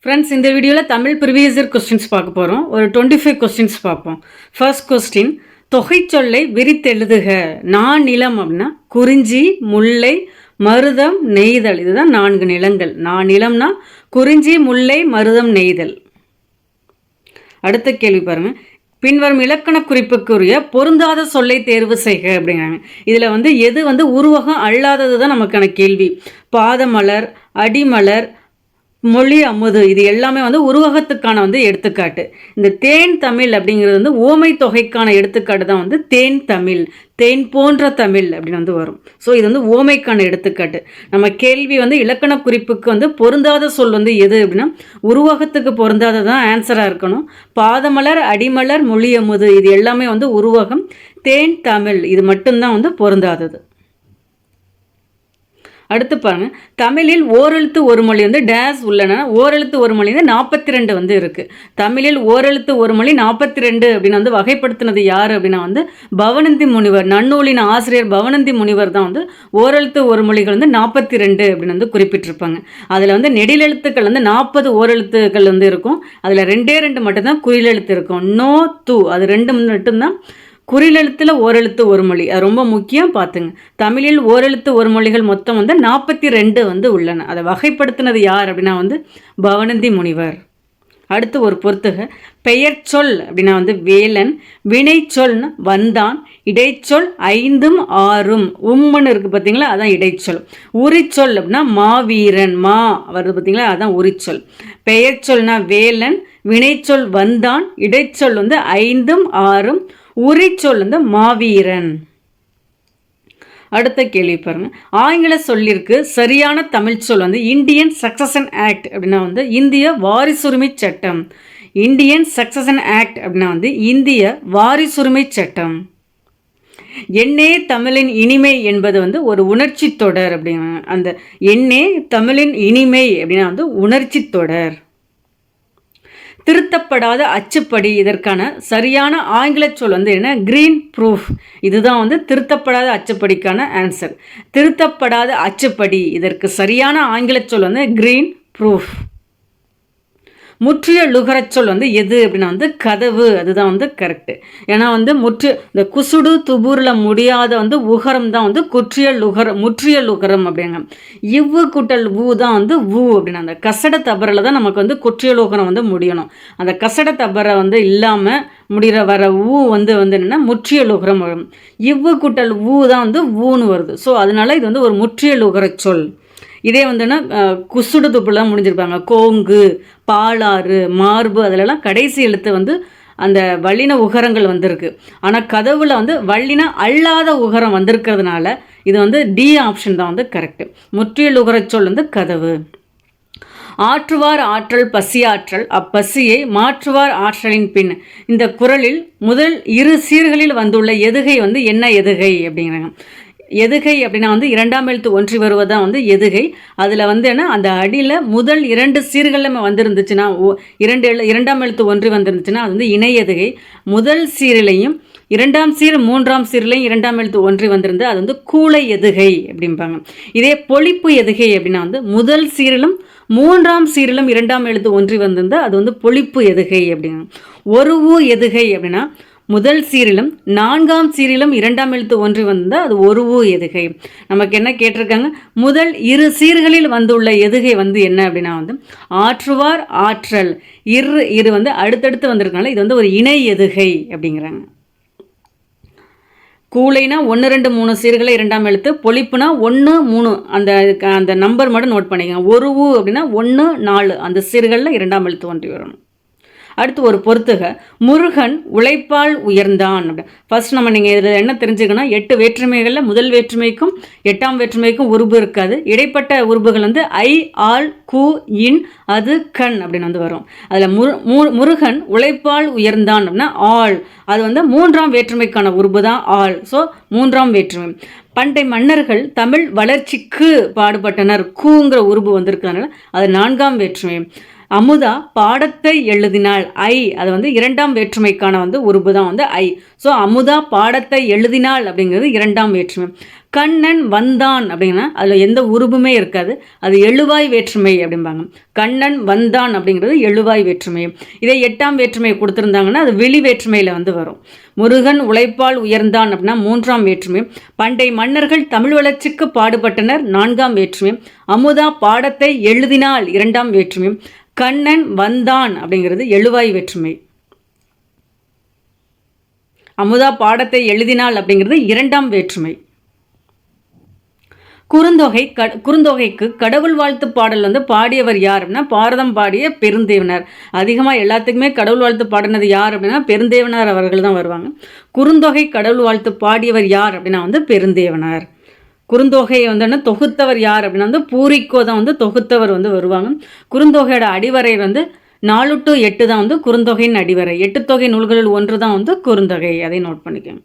Friends, இந்த வீடியோவில் Tamil previous year questions பார்க்க போகிறோம். ஒரு 25 கொஸ்டின்ஸ் பார்ப்போம். ஃபர்ஸ்ட் கொஸ்டின், தொகை சொல்லை விரித்தெழுதுக. நிலம் அப்படின்னா குறிஞ்சி, முல்லை, மருதம், நெய்தல். இதுதான் 4 நிலங்கள். நிலம்னா குறிஞ்சி, முல்லை, மருதம், நெய்தல். அடுத்த கேள்வி பாருங்க. பின்வரும் இலக்கண குறிப்புக்குரிய பொருந்தாத சொல்லை தேர்வு செய்க அப்படிங்கிறாங்க. இதில் எது உருவகம் அல்லாதது தான் நமக்கான கேள்வி. பாதமலர், அடிமலர், மொழி அமுது, இது எல்லாமே உருவகத்துக்கான எடுத்துக்காட்டு. இந்த தேன் தமிழ் அப்படிங்கிறது ஓமை தொகைக்கான எடுத்துக்காட்டு தான் தேன் தமிழ், தேன் போன்ற தமிழ் அப்படின்னு வரும். ஸோ இது ஓமைக்கான எடுத்துக்காட்டு. நம்ம கேள்வி இலக்கண குறிப்புக்கு பொருந்தாத சொல் எது அப்படின்னா உருவகத்துக்கு பொருந்தாததான் ஆன்சராக இருக்கணும். பாதமலர், அடிமலர், மொழி அமுது, இது எல்லாமே உருவகம். தேன் தமிழ் இது மட்டும்தான் பொருந்தாதது. அடுத்து பாருங்க, தமிழில் ஓரெழுத்து ஒரு மொழி டேஸ் உள்ளன. ஓரெழுத்து ஒரு மொழி 42 இருக்குது. தமிழில் ஓரெழுத்து ஒரு மொழி 42 அப்படின்னு வகைப்படுத்தினது யார் அப்படின்னா பவனந்தி முனிவர். நன்னூலின் ஆசிரியர் பவனந்தி முனிவர் தான் ஓரெழுத்து ஒரு மொழிகள் 42 அப்படின்னு குறிப்பிட்டிருப்பாங்க. அதில் நெடிலெழுத்துக்கள் 40 ஓரெழுத்துக்கள் இருக்கும். அதில் 2 மட்டும்தான் குறிலெழுத்து இருக்கும். நோ, து, அது 2 மட்டும்தான் குறிலெழுத்தில் ஓரெழுத்து ஒரு மொழி. அது ரொம்ப முக்கியம், பார்த்துங்க. தமிழில் ஓரெழுத்து ஒரு மொழிகள் மொத்தம் 42 உள்ளன. அதை வகைப்படுத்தினது யார் அப்படின்னா பவனந்தி முனிவர். அடுத்து ஒரு பொறுத்துக. பெயர் சொல் அப்படின்னா வேலன், வினை சொல்னா வந்தான், இடைச்சொல் 5ம் 6ம் உம்முன்னு இருக்குது பார்த்தீங்களா, அதான் இடைச்சொல். உரிச்சொல் அப்படின்னா மாவீரன், மா வருது பார்த்தீங்களா, அதான் உரிச்சொல். பெயர் சொல்னா வேலன், வினைச்சொல் வந்தான், இடைச்சொல் 5ம் 6ம், உரிச்சொல் மாவீரன். அடுத்த கேள்வி பாருங்க. ஆங்கில சொல்லிற்கு சரியான தமிழ் சொல் இந்தியன் சக்சஷன் ஆக்ட் அப்படின்னா இந்திய வாரிசுரிமை சட்டம். இந்தியன் சக்சஷன் ஆக்ட் அப்படின்னா இந்திய வாரிசுரிமை சட்டம். எண்ணே தமிழின் இனிமை என்பது ஒரு உணர்ச்சி தொடர் அப்படின்னா அந்த எண்ணே தமிழின் இனிமை அப்படின்னா உணர்ச்சி தொடர். திருத்தப்படாத அச்சுப்படி, இதற்கான சரியான ஆங்கில சொல் என்ன? Green proof. இதுதான் திருத்தப்படாத அச்சுப்படிக்கான ஆன்சர். திருத்தப்படாத அச்சுப்படி, இதற்கு சரியான ஆங்கில சொல் கிரீன் ப்ரூஃப். முற்றிய லுகரச்சொல் எது அப்படின்னா கதவு. அதுதான் கரெக்டு. ஏன்னா இந்த குசுடு துபூரில் முடியாத உகரம் தான் முற்றிய லுகரம் அப்படிங்க. இவ்வு கூட்டல் ஊ தான் ஊ அப்படின்னா அந்த கசட தபரில் தான் நமக்கு குற்றிய லுகரம் முடியணும். அந்த கசட தபரை இல்லாமல் முடிகிற வர ஊ என்னென்னா முற்றிய லுகரம் வரும். இவ்வு கூட்டல் ஊ தான் ஊன்னு வருது. ஸோ அதனால இது ஒரு முற்றிய லுகரச்சொல். இதே குசுடு துப்புலாம் முடிஞ்சிருப்பாங்க. கோங்கு, பாலாறு, மார்பு, அதிலெல்லாம் கடைசி எழுத்து அந்த வல்லின உகரங்கள் வந்திருக்கு. ஆனால் கதவுல வல்லின அல்லாத உகரம் வந்திருக்கிறதுனால இது டி ஆப்ஷன் தான் கரெக்டு. முற்றியல் உகரச்சொல் கதவு. ஆற்றுவார் ஆற்றல் பசியாற்றல், அப்பசியை மாற்றுவார் ஆற்றலின் பின். இந்த குறளில் முதல் 2 சீர்களில் வந்துள்ள எதுகை என்ன எதுகை அப்படிங்கிறாங்க. எதுகை அப்படின்னா 2ஆம் எழுத்து ஒன்றி வருவதான் எதுகை. அதில் என்ன அந்த அடியில் முதல் 2 சீர்களில் வந்திருந்துச்சுன்னா 2ஆம் எழுத்து ஒன்றி வந்திருந்துச்சுன்னா அது இணை எதுகை. முதல் சீரிலையும் 2ஆம் சீர் 3ஆம் சீரிலையும் 2ஆம் எழுத்து ஒன்றி வந்திருந்து அது கூளை எதுகை அப்படிம்பாங்க. இதே பொழிப்பு எதுகை அப்படின்னா முதல் சீரிலும் 3ஆம் சீரிலும் 2ஆம் எழுத்து ஒன்றி வந்திருந்தா அது பொழிப்பு எதுகை அப்படிங்க. ஒரு ஊ எதுகை அப்படின்னா முதல் சீரிலும் 4ஆம் சீரிலும் 2ஆம் எழுத்து ஒன்றி வந்தால் அது ஒரு ஊ எதுகை. நமக்கு என்ன கேட்டிருக்காங்க? முதல் 2 சீர்களில் வந்துள்ள எதுகை என்ன அப்படின்னா ஆற்றுவார் ஆற்றல். இரு அடுத்தடுத்து வந்திருக்கனால இது ஒரு இணை எதுகை அப்படிங்கிறாங்க. கூளைனா 1 2 3 சீர்களை 2ஆம் எழுத்து, பொழிப்புனா 1 3 அந்த நம்பர் மட்டும் நோட் பண்ணிக்கோங்க. ஒரு ஊ அப்படின்னா 1 4 அந்த சீர்களில் 2ஆம் எழுத்து ஒன்றி வரணும். அடுத்து ஒரு பொறுத்துக. முருகன் உழைப்பால் உயர்ந்தான். ஃபர்ஸ்ட் நீங்கள் இதில் என்ன தெரிஞ்சுக்கணும்? 8 வேற்றுமைகளில் முதல் வேற்றுமைக்கும் 8ஆம் வேற்றுமைக்கும் உருபு இருக்காது. இடைப்பட்ட உருபுகள் ஐ, ஆல், கு, இன், அது, கண் அப்படின்னு வரும். அதில் முருகன் உழைப்பால் உயர்ந்தான் அப்படின்னா ஆல். அது 3ஆம் வேற்றுமைக்கான உருபு தான் ஆல். ஸோ 3ஆம் வேற்றுமை. பண்டை மன்னர்கள் தமிழ் வளர்ச்சிக்கு பாடுபட்டனர். கூங்கிற உருபு வந்திருக்கிறதுனால அது 4ஆம் வேற்றுமை. அமுதா பாடத்தை எழுதினாள். ஐ அது வந்து இரண்டாம் வேற்றுமைக்கான வந்து உருபு தான் வந்து ஐ. ஸோ அமுதா பாடத்தை எழுதினாள் அப்படிங்கிறது இரண்டாம் வேற்றுமை. கண்ணன் வந்தான் அப்படின்னா அதில் எந்த உருபுமே இருக்காது, அது எழுவாய் வேற்றுமை அப்படிம்பாங்க. கண்ணன் வந்தான் அப்படிங்கிறது எழுவாய் வேற்றுமை. இதே எட்டாம் வேற்றுமையை கொடுத்துருந்தாங்கன்னா அது வெளி வேற்றுமையில் வந்து வரும். முருகன் உழைப்பால் உயர்ந்தான் அப்படின்னா மூன்றாம் வேற்றுமை. பண்டை மன்னர்கள் தமிழ் வளர்ச்சிக்கு பாடுபட்டனர் நான்காம் வேற்றுமை. அமுதா பாடத்தை எழுதினாள் இரண்டாம் வேற்றுமை. கண்ணன் வந்தான் அப்படிங்கிறது எழுவாய் வேற்றுமை. அமுதா பாடத்தை எழுதினாள் அப்படிங்கிறது இரண்டாம் வேற்றுமை. குறுந்தொகைக்கு கடவுள் வாழ்த்து பாடல் வந்து பாடியவர் யார் அப்படின்னா பாரதம் பாடிய பெருந்தேவனார். அதிகமாக எல்லாத்துக்குமே கடவுள் வாழ்த்து பாடினது யார் அப்படின்னா பெருந்தேவனார் அவர்கள் தான் வருவாங்க. குறுந்தொகை கடவுள் வாழ்த்து பாடியவர் யார் அப்படின்னா வந்து பெருந்தேவனார். குறுந்தொகையை வந்து தொகுத்தவர் யார் அப்படின்னா வந்து பூரிக்கோ தான் வந்து தொகுத்தவர் வந்து வருவாங்க. குறுந்தொகையோட அடிவரை வந்து 4 to 8 தான் வந்து குறுந்தொகையின் அடிவரை. 8 தொகை நூல்களில் ஒன்று தான் வந்து குறுந்தொகை, அதை நோட் பண்ணிக்கோங்க.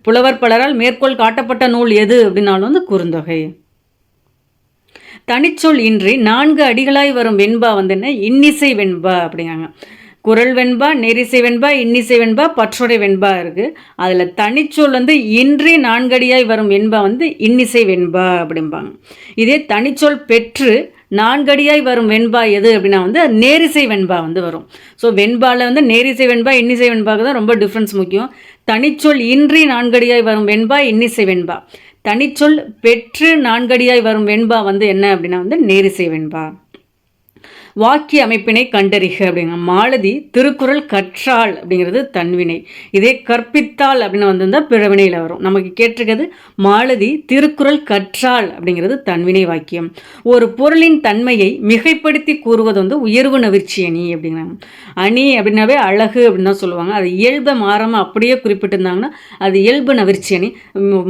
புலவர் பலரால் மேற்கோள் காட்டப்பட்ட நூல் எது அப்படின்னாலும் வந்து குறுந்தொகை. தனிச்சொல் இன்றி 4 அடிகளாய் வரும் வெண்பா வந்து என்ன இன்னிசை வெண்பா அப்படிங்காங்க. குரல் வெண்பா, நெரிசை வெண்பா, இன்னிசை வெண்பா, பற்றுரை வெண்பா இருக்குது. அதில் தனிச்சொல் வந்து இன்றி 4 அடியாய் வரும் வெண்பா வந்து இன்னிசை வெண்பா அப்படிம்பாங்க. இதே தனிச்சொல் பெற்று 4 அடியாய் வரும் வெண்பா எது அப்படின்னா வந்து நேரிசை வெண்பா வந்து வரும். ஸோ வெண்பாவில் வந்து நேரிசை வெண்பா இன்னிசை வெண்பாவுக்கு தான் ரொம்ப டிஃப்ரென்ஸ் முக்கியம். தனிச்சொல் இன்றி 4 அடியாய் வரும் வெண்பா இன்னிசை வெண்பா. தனிச்சொல் பெற்று 4 அடியாய் வரும் வெண்பா வந்து என்ன அப்படின்னா வந்து நேரிசை வெண்பா. வாக்கிய அமைப்பினை கண்டறிக அப்படிங்க. மாலதி திருக்குறள் கற்றாள் அப்படிங்கிறது தன்வினை. இதே கற்பித்தாள் அப்படின்னு வந்திருந்தால் பிறவினையில் வரும். நமக்கு கேட்டிருக்கிறது மாலதி திருக்குறள் கற்றாள் அப்படிங்கிறது தன்வினை வாக்கியம். ஒரு பொருளின் தன்மையை மிகைப்படுத்தி கூறுவது வந்து உயர்வு நவிர்ச்சி அணி அப்படிங்கிறாங்க. அணி அப்படின்னாவே அழகு அப்படின்னு தான் சொல்லுவாங்க. அது இயல்பை மாறாமல் அப்படியே குறிப்பிட்டிருந்தாங்கன்னா அது இயல்பு நவிர்ச்சி அணி.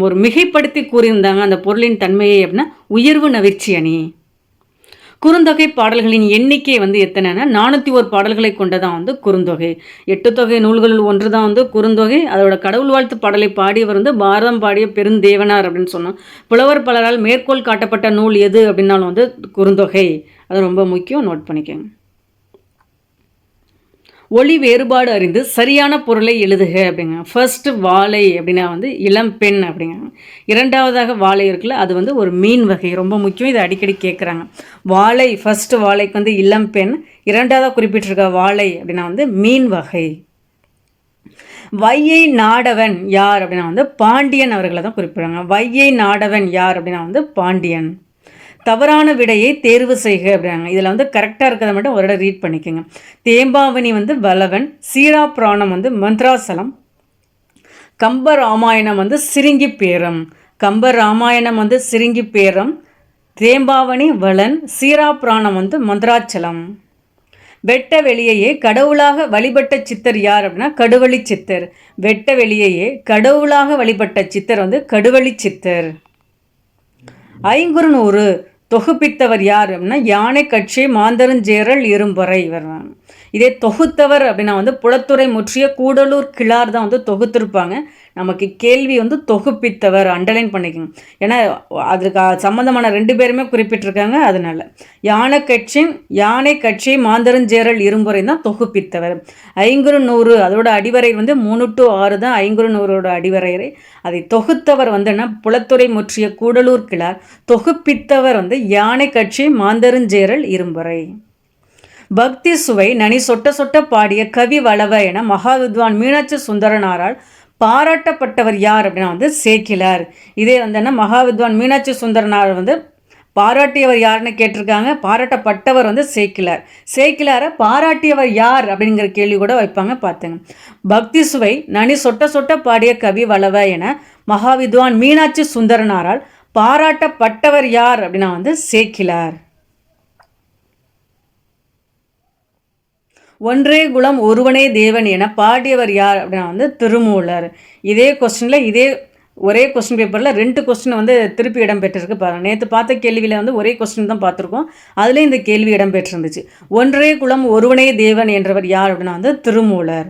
ஒரு மிகைப்படுத்தி கூறியிருந்தாங்க அந்த பொருளின் தன்மையை அப்படின்னா உயர்வு நவிர்ச்சி அணி. குறுந்தொகை பாடல்களின் எண்ணிக்கை வந்து எத்தனைன்னா 401 பாடல்களை கொண்டதான் வந்து குறுந்தொகை. 8 தொகை நூல்களில் ஒன்று தான் வந்து குறுந்தொகை. அதோட கடவுள் வாழ்த்து பாடலை பாடியவர் வந்து பாரதம் பாடிய பெருந்தேவனார் அப்படின்னு சொன்னோம். புலவர் பலரால் மேற்கோள் காட்டப்பட்ட நூல் எது அப்படின்னாலும் வந்து குறுந்தொகை. அது ரொம்ப முக்கியம், நோட் பண்ணிக்கோங்க. ஒளி வேறுபாடு அறிந்து சரியான பொருளை எழுதுக அப்படிங்க. ஃபர்ஸ்ட் வாழை அப்படின்னா வந்து இளம்பெண் அப்படிங்க. இரண்டாவதாக வாழை இருக்குல்ல, அது வந்து ஒரு மீன் வகை, ரொம்ப முக்கியம். இதை அடிக்கடி கேட்குறாங்க. வாழை ஃபர்ஸ்ட் வாழைக்கு வந்து இளம்பெண், இரண்டாவதாக குறிப்பிட்டிருக்க வாழை அப்படின்னா வந்து மீன் வகை. வையை நாடவன் யார் அப்படின்னா வந்து பாண்டியன் அவர்களை தான் குறிப்பிடுறாங்க. வையை நாடவன் யார் அப்படின்னா வந்து பாண்டியன். தவறான விடையை தேர்வு செய்க அப்படின்னாங்க. இதில் வந்து கரெக்டாக இருக்கிறத மட்டும் ஒரு இடம் ரீட் பண்ணிக்கோங்க. தேம்பாவணி வந்து வலவன், சீரா புராணம் வந்து மந்த்ராசலம், கம்ப ராமாயணம் வந்து சிரிங்கி பேரம். கம்ப ராமாயணம் வந்து சிரிங்கி பேரம், தேம்பாவணி வளன், சீரா புராணம் வந்து மந்த்ராச்சலம். வெட்ட வெளியையே கடவுளாக வழிபட்ட சித்தர் யார் அப்படின்னா கடுவழி சித்தர். வெட்ட வெளியையே கடவுளாக வழிபட்ட சித்தர் வந்து கடுவழி சித்தர். 500 தொகுப்பித்தவர் யார் அப்படின்னா யானை கட்சி மாந்தரஞ்சேரல் இரும்பறை வருவாங்க. இதே தொகுத்தவர் அப்படின்னா வந்து புலத்துறை முற்றிய கூடலூர் கிளார் தான் வந்து தொகுத்திருப்பாங்க. நமக்கு கேள்வி வந்து தொகுப்பித்தவர் அண்டர்லைன் பண்ணிக்கோங்க. ஏன்னா அதுக்கு சம்மந்தமான 2 பேருமே குறிப்பிட்டிருக்காங்க. அதனால யானை கட்சி மாந்தரஞ்சேரல் இரும்புறை தான் தொகுப்பித்தவர். 500 அதோட அடிவரை வந்து 3 to 6 தான் 500 அடிவரை. அதை தொகுத்தவர் வந்து என்ன புலத்துறை முற்றிய கூடலூர் கிளார். தொகுப்பித்தவர் வந்து யானை கட்சி மாந்தரஞ்சேரல் இரும்புறை. பக்தி சுவை நனி சொட்ட சொட்ட பாடிய கவி வளவ என மகாவித்வான் மீனாட்சி சுந்தரனாரால் பாராட்டப்பட்டவர் யார் அப்படின்னா வந்து சேக்கிலார். இதே வந்து என்ன மகாவித்வான் மீனாட்சி சுந்தரனார் வந்து பாராட்டியவர் யாருன்னு கேட்டிருக்காங்க. பாராட்டப்பட்டவர் வந்து சேக்கிலார். சேக்கிலாரை பாராட்டியவர் யார் அப்படிங்கிற கேள்வி கூட வைப்பாங்க, பார்த்துங்க. பக்தி சுவை நனி சொட்ட சொட்ட பாடிய கவி வளவ என மகாவித்வான் மீனாட்சி சுந்தரனாரால் பாராட்டப்பட்டவர் யார் அப்படின்னா வந்து சேக்கிலார். ஒன்றே குலம் ஒருவனே தேவன் என பாடியவர் யார் அப்படின்னா வந்து திருமூலர். இதே கொஸ்டினில் ஒரே கொஸ்டின் பேப்பரில் 2 கொஸ்டின் வந்து திருப்பி இடம்பெற்றிருக்கு பாருங்கள். நேற்று பார்த்த கேள்வியில் வந்து ஒரே கொஸ்டின் தான் பார்த்துருக்கோம். அதிலே இந்த கேள்வி இடம்பெற்றிருந்துச்சு. ஒன்றே குலம் ஒருவனே தேவன் என்றவர் யார் அப்படின்னா வந்து திருமூலர்.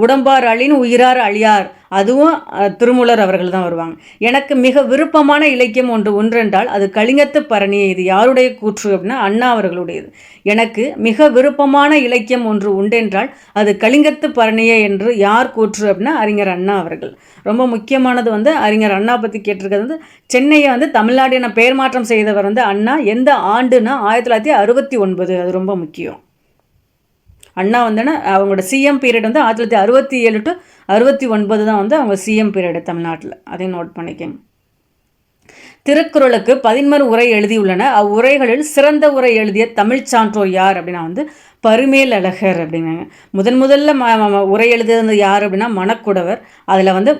உடம்பார் அழின் உயிரார் அழியார், அதுவும் திருமூலர் அவர்கள் தான் வருவாங்க. எனக்கு மிக விருப்பமான இலக்கியம் ஒன்றென்றால் அது கலிங்கத்து பரணியை. இது யாருடைய கூற்று அப்படின்னா அண்ணா அவர்களுடையது. எனக்கு மிக விருப்பமான இலக்கியம் ஒன்று உண்டென்றால் அது கலிங்கத்து பரணியை என்று யார் கூற்று அப்படின்னா அறிஞர் அண்ணா அவர்கள். ரொம்ப முக்கியமானது வந்து அறிஞர் அண்ணா பற்றி கேட்டிருக்கிறது வந்து சென்னையை வந்து தமிழ்நாடு என பெயர் மாற்றம் செய்தவர் வந்து அண்ணா. எந்த ஆண்டுனா 1969. அது ரொம்ப முக்கியம். அண்ணா வந்துன்னா அவங்களோட சிஎம் பீரியட் வந்து 1967 to 69 தான் வந்து அவங்க சிஎம் பீரியடு தமிழ்நாட்டில். அதையும் நோட் பண்ணிக்கங்க. திருக்குறளுக்கு 11 உரை எழுதியுள்ளன. அவ்வுரைகளில் சிறந்த உரை எழுதிய தமிழ் சான்றோர் யார் அப்படின்னா வந்து பரிமேல் அழகர் அப்படின்னாங்க. முதல்ல உரை எழுதியது யார் அப்படின்னா மணக்குடவர். அதில் வந்து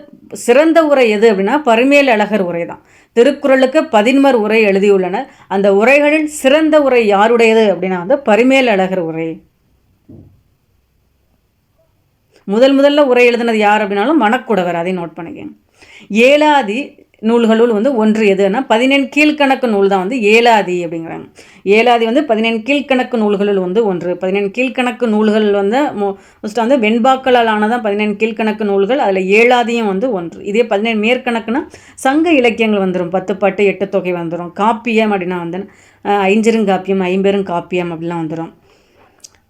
சிறந்த உரை எது அப்படின்னா பரிமேல் அழகர் உரை தான். திருக்குறளுக்கு 11 உரை எழுதியுள்ளனர். அந்த உரைகளில் சிறந்த உரை யாருடையது அப்படின்னா வந்து பரிமேல் அழகர் உரை. முதல்ல உரை எழுதினது யார் அப்படின்னாலும் மணக்குடவர். அதை நோட் பண்ணிக்கங்க. ஏலாதி நூல்களுள் வந்து ஒன்று எதுன்னா 17 கீழ்கணக்கு நூல் தான் வந்து ஏலாதி அப்படிங்கிறாங்க. ஏலாதி வந்து 17 கீழ்கணக்கு நூல்களுள் வந்து ஒன்று. 17 கீழ்கணக்கு நூல்கள் வந்து ஃபஸ்ட்டு வந்து வெண்பாக்களால் ஆனதான் 17 கீழ்கணக்கு நூல்கள். அதில் ஏலாதியும் வந்து ஒன்று. இதே 17 மேற்கணக்குன்னா சங்க இலக்கியங்கள் வந்துடும். 10 பாட்டு 8 தொகை வந்துடும். காப்பியம் அப்படின்னா வந்து ஐஞ்சிறுங்காப்பியம், ஐம்பெருங்காப்பியம் அப்படிலாம் வந்துடும்.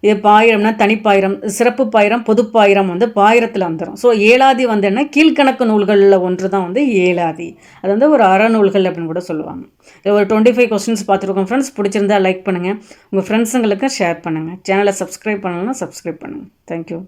இது பாயிரம்னா தனிப்பாயிரம், சிறப்பு பாயிரம், பொதுப்பாயிரம் வந்து பாயிரத்தில் வந்துடும். ஸோ ஏலாதி வந்து என்ன கீழ்கணக்கு நூல்களில் ஒன்று தான் வந்து ஏலாதி. அது வந்து ஒரு அறநூல்கள் அப்படின்னு கூட சொல்லுவாங்க. இது ஒரு 25 கொஸ்டின்ஸ் பார்த்துருக்கோம் ஃப்ரெண்ட்ஸ். பிடிச்சிருந்தா லைக் பண்ணுங்கள், உங்கள் ஃப்ரெண்ட்ஸுங்களுக்கு ஷேர் பண்ணுங்கள். சேனலை சப்ஸ்கிரைப் பண்ணலன்னா சப்ஸ்கிரைப் பண்ணுங்கள். தேங்க்யூ.